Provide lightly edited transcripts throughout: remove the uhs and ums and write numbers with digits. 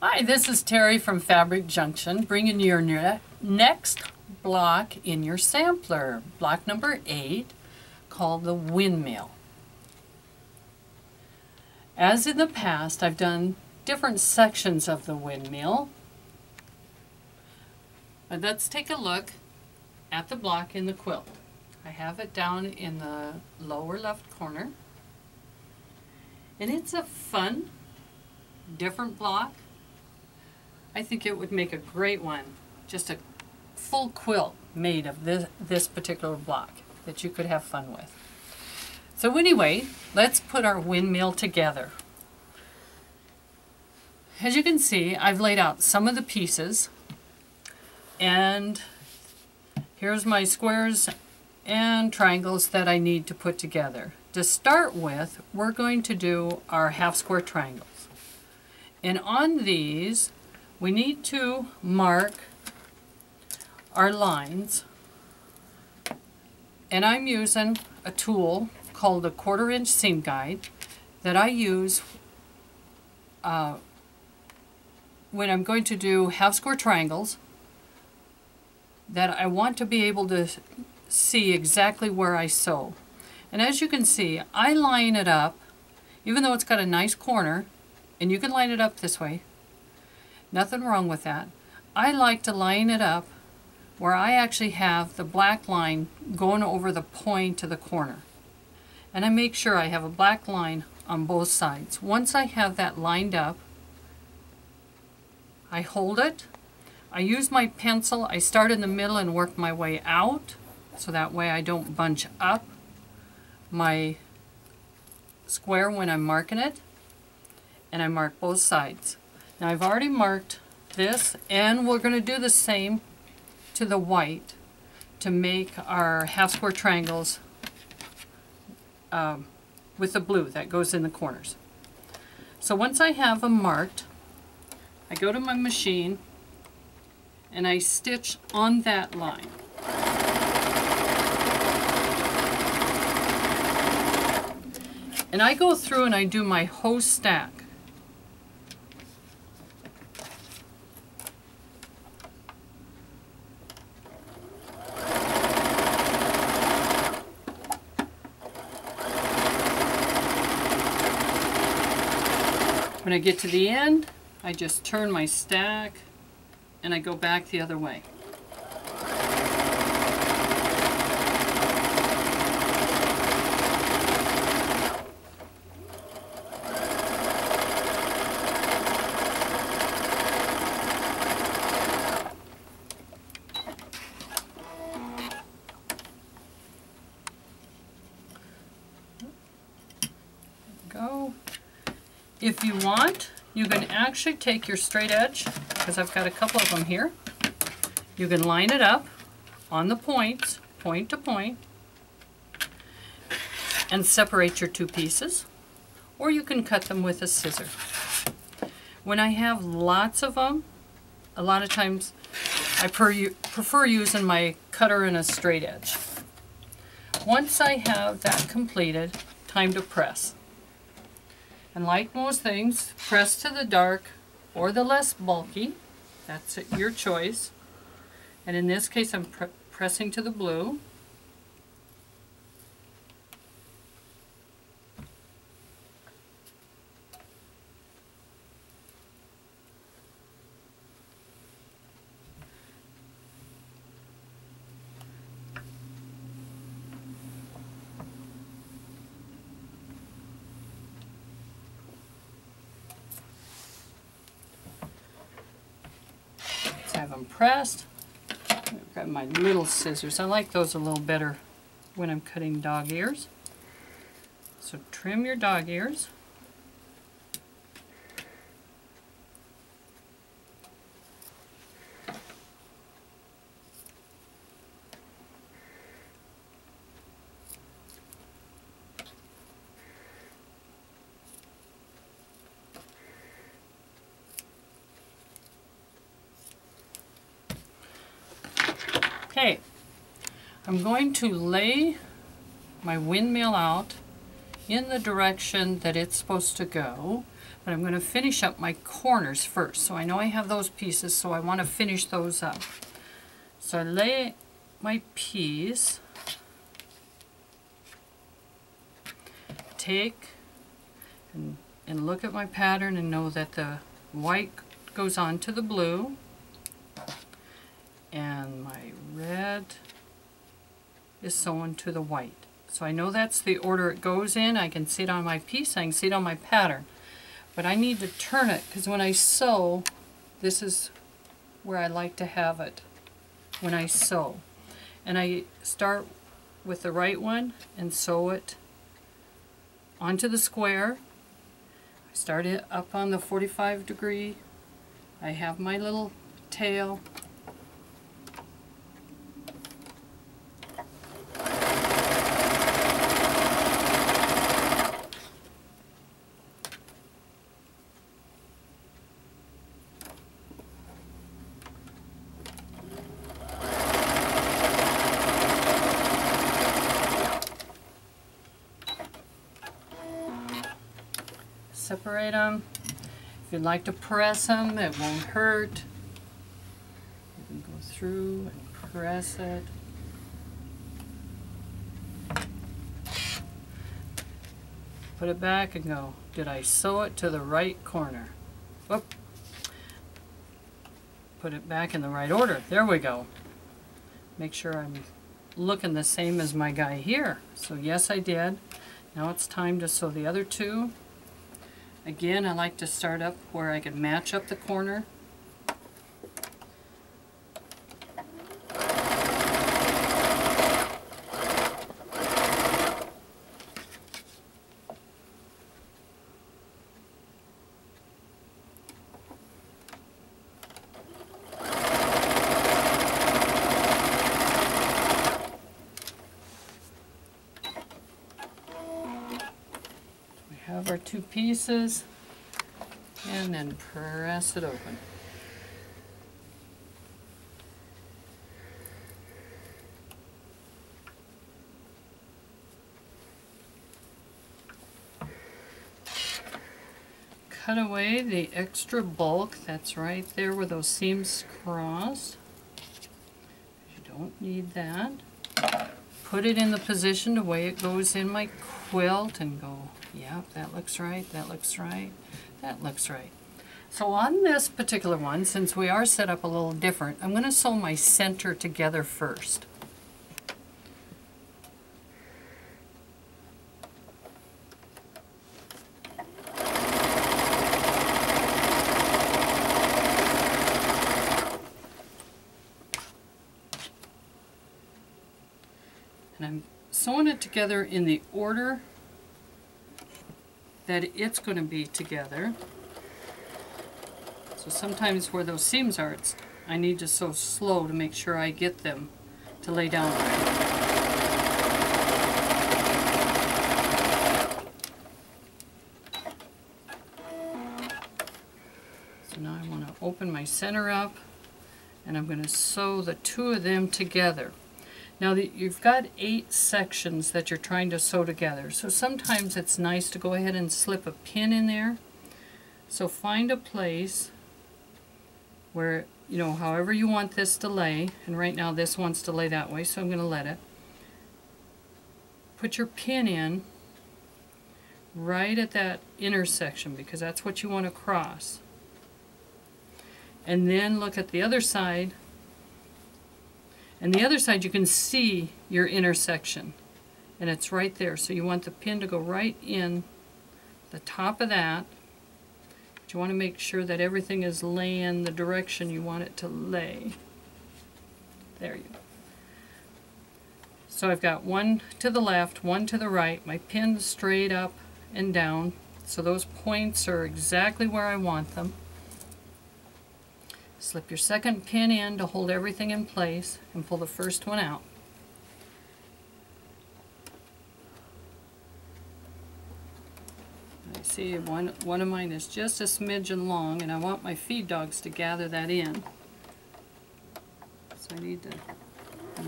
Hi, this is Terry from Fabric Junction, bringing you your next block in your sampler, block number 8, called the Windmill. As in the past, I've done different sections of the windmill. But let's take a look at the block in the quilt. I have it down in the lower left corner. And it's a fun, different block. I think it would make a great one, just a full quilt made of this particular block that you could have fun with. So anyway, let's put our windmill together. As you can see, I've laid out some of the pieces, and here's my squares and triangles that I need to put together. To start with, we're going to do our half square triangles. And on these, we need to mark our lines, and I'm using a tool called a 1/4 inch seam guide that I use when I'm going to do half square triangles, that I want to be able to see exactly where I sew. And as you can see, I line it up, even though it's got a nice corner, and you can line it up this way. Nothing wrong with that. I like to line it up where I actually have the black line going over the point of the corner. And I make sure I have a black line on both sides. Once I have that lined up, I hold it. I use my pencil. I start in the middle and work my way out, so that way I don't bunch up my square when I'm marking it. And I mark both sides. Now I've already marked this, and we're going to do the same to the white to make our half square triangles with the blue that goes in the corners. So once I have them marked, I go to my machine and I stitch on that line. And I go through and I do my whole stack. When I get to the end, I just turn my stack and I go back the other way. Go. If you want, you can actually take your straight edge, because I've got a couple of them here. You can line it up on the points, point to point, and separate your two pieces, or you can cut them with a scissor. When I have lots of them, a lot of times I prefer using my cutter and a straight edge. Once I have that completed, time to press. And like most things, press to the dark or the less bulky. That's your choice. And in this case, I'm pressing to the blue. Have them pressed. I've got my little scissors. I like those a little better when I'm cutting dog ears. So trim your dog ears. Okay, I'm going to lay my windmill out in the direction that it's supposed to go, But I'm going to finish up my corners first. So I know I have those pieces, so I want to finish those up. So I lay my piece, take and look at my pattern and know that the white goes on to the blue and my red is sewn to the white. So I know that's the order it goes in. I can see it on my piece, I can see it on my pattern. But I need to turn it because when I sew, this is where I like to have it when I sew. And I start with the right one and sew it onto the square. I start it up on the 45 degree. I have my little tail. Separate them. If you'd like to press them, it won't hurt. You can go through and press it. Put it back and go, did I sew it to the right corner? Whoop. Put it back in the right order. There we go. Make sure I'm looking the same as my guy here. So yes, I did. Now it's time to sew the other two. Again, I like to start up where I can match up the corner. Have our two pieces and then press it open. Cut away the extra bulk that's right there where those seams cross. You don't need that. Put it in the position the way it goes in my quilt and go, yep, that looks right, that looks right, that looks right. So on this particular one, since we are set up a little different, I'm going to sew my center together first. And I'm sewing it together in the order that it's going to be together. So sometimes where those seams are, I need to sew slow to make sure I get them to lay down right. So now I want to open my center up and I'm going to sew the two of them together. Now you've got 8 sections that you're trying to sew together, so sometimes it's nice to go ahead and slip a pin in there. So find a place where, you know, however you want this to lay, and right now this wants to lay that way, so I'm going to let it. Put your pin in right at that intersection because that's what you want to cross. And then look at the other side. And the other side you can see your intersection and it's right there, so you want the pin to go right in the top of that, but you want to make sure that everything is laying the direction you want it to lay. There you go. So I've got one to the left, one to the right, my pin's straight up and down, so those points are exactly where I want them. Slip your second pin in to hold everything in place and pull the first one out. I see one of mine is just a smidgen long and I want my feed dogs to gather that in. So I need to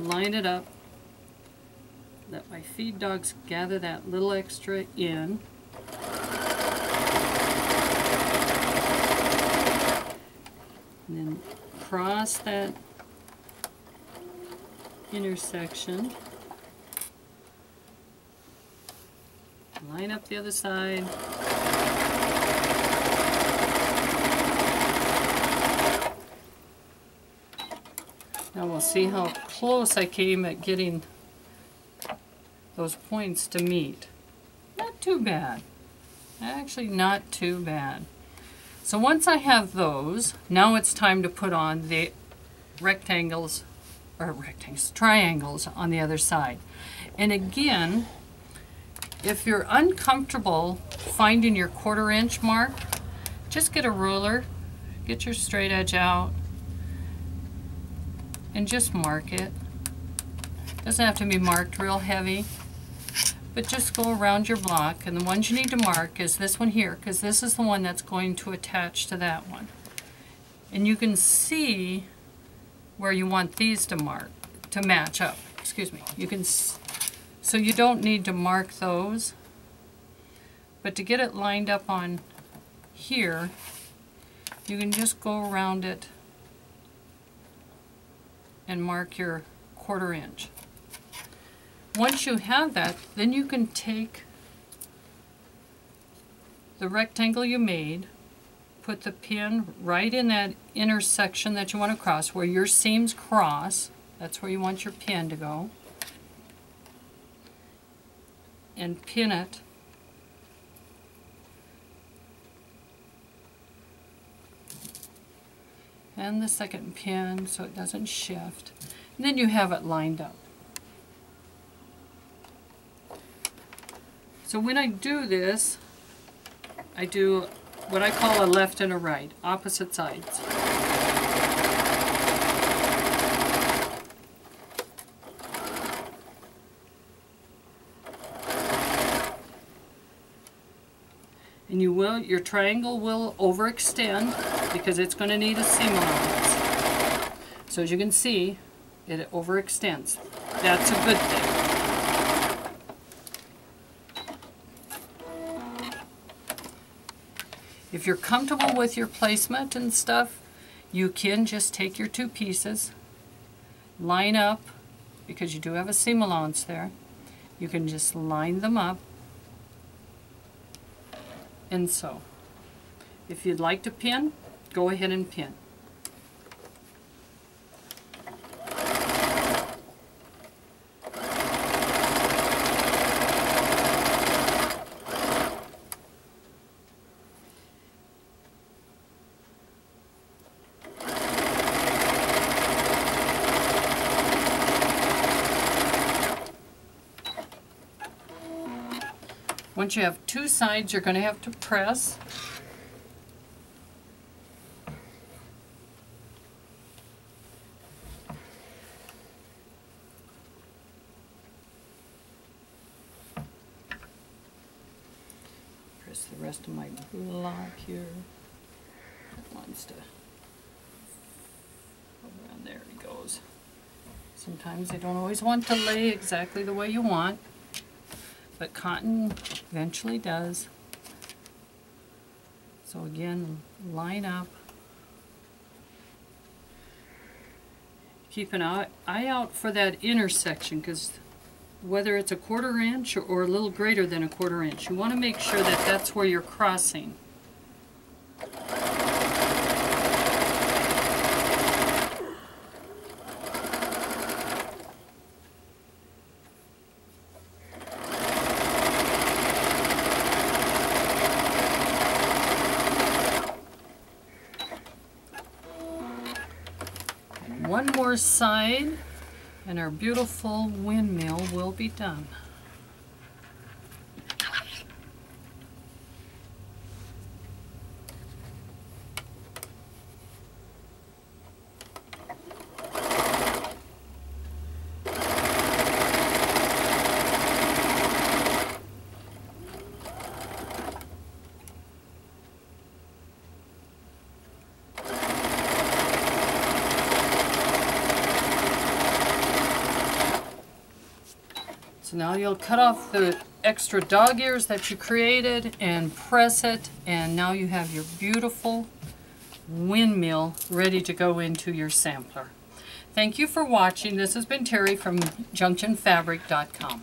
line it up, let my feed dogs gather that little extra in. And then cross that intersection. Line up the other side. Now we'll see how close I came at getting those points to meet. Not too bad. Actually, not too bad. So once I have those, now it's time to put on the triangles on the other side. And again, if you're uncomfortable finding your 1/4 inch mark, just get a ruler, get your straight edge out, and just mark it. Doesn't have to be marked real heavy, but just go around your block. And the ones you need to mark is this one here, because this is the one that's going to attach to that one. And you can see where you want these to match up. Excuse me. So you don't need to mark those, but to get it lined up on here, you can just go around it and mark your 1/4 inch. Once you have that, then you can take the rectangle you made, put the pin right in that intersection that you want to cross, where your seams cross. That's where you want your pin to go. And pin it. And the second pin so it doesn't shift. And then you have it lined up. So when I do this, I do what I call a left and a right, opposite sides. And your triangle will overextend because it's going to need a seam allowance. So as you can see, it overextends. That's a good thing. If you're comfortable with your placement and stuff, you can just take your 2 pieces, line up, because you do have a seam allowance there. You can just line them up and sew. If you'd like to pin, go ahead and pin. Once you have 2 sides, you're going to have to press. Press the rest of my block here. That wants to go around. There he goes. Sometimes they don't always want to lay exactly the way you want, but cotton eventually does. So again, line up. Keep an eye out for that intersection, because whether it's a 1/4 inch or a little greater than a 1/4 inch, you want to make sure that that's where you're crossing. One more side and our beautiful windmill will be done. So now you'll cut off the extra dog ears that you created and press it, and now you have your beautiful Windmill ready to go into your sampler. Thank you for watching. This has been Terry from junctionfabric.com.